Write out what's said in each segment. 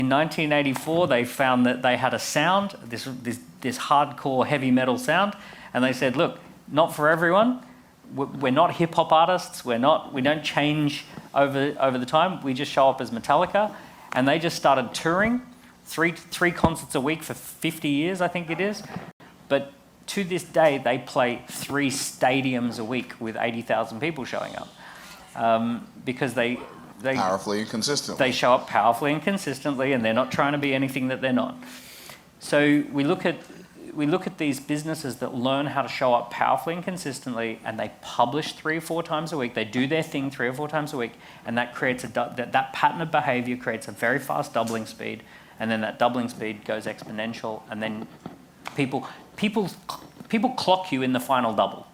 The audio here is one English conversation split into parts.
In 1984, they found that they had a sound, this hardcore heavy metal sound, and they said, look, not for everyone. We're not hip hop artists. We don't change over the time. We just show up as Metallica, and they just started touring, three concerts a week for 50 years, I think it is. But to this day, they play 3 stadiums a week with 80,000 people showing up, because they powerfully and consistently. They show up powerfully and consistently, and they're not trying to be anything that they're not. So we look at these businesses that learn how to show up powerfully and consistently, and they publish 3 or 4 times a week. They do their thing 3 or 4 times a week, and that creates that pattern of behavior creates a very fast doubling speed, and then that doubling speed goes exponential, and then people clock you in the final double.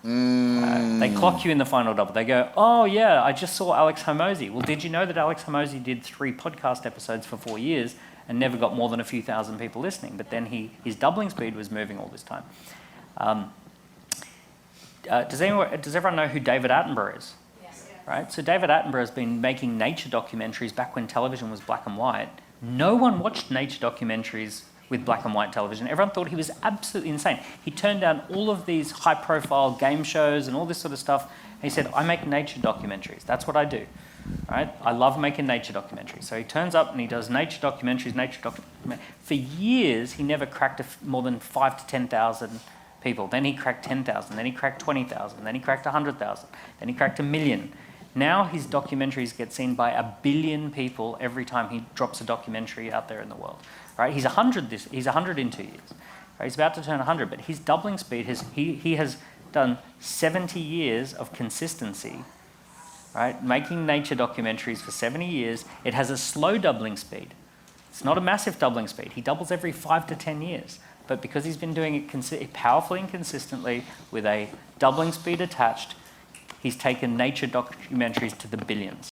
They clock you in the final double. They go, oh yeah, I just saw Alex Hormozi. Well, did you know that Alex Hormozi did 3 podcast episodes for 4 years and never got more than a few thousand people listening? But then his doubling speed was moving all this time. Does everyone know who David Attenborough is? Yes. Right? So David Attenborough has been making nature documentaries back when television was black and white. No one watched nature documentaries with black and white television. Everyone thought he was absolutely insane. He turned down all of these high-profile game shows and all this sort of stuff. And he said, I make nature documentaries. That's what I do. Right? I love making nature documentaries. So he turns up and he does nature documentaries. For years, he never cracked more than 5,000 to 10,000 people. Then he cracked 10,000. Then he cracked 20,000. Then he cracked 100,000. Then he cracked 1 million. Now his documentaries get seen by 1 billion people every time he drops a documentary out there in the world. Right? He's 100 in 2 years. Right? He's about to turn 100, but his doubling speed he has done 70 years of consistency. Right? Making nature documentaries for 70 years. It has a slow doubling speed. It's not a massive doubling speed. He doubles every 5 to 10 years. But because he's been doing it powerfully and consistently with a doubling speed attached, he's taken nature documentaries to the billions.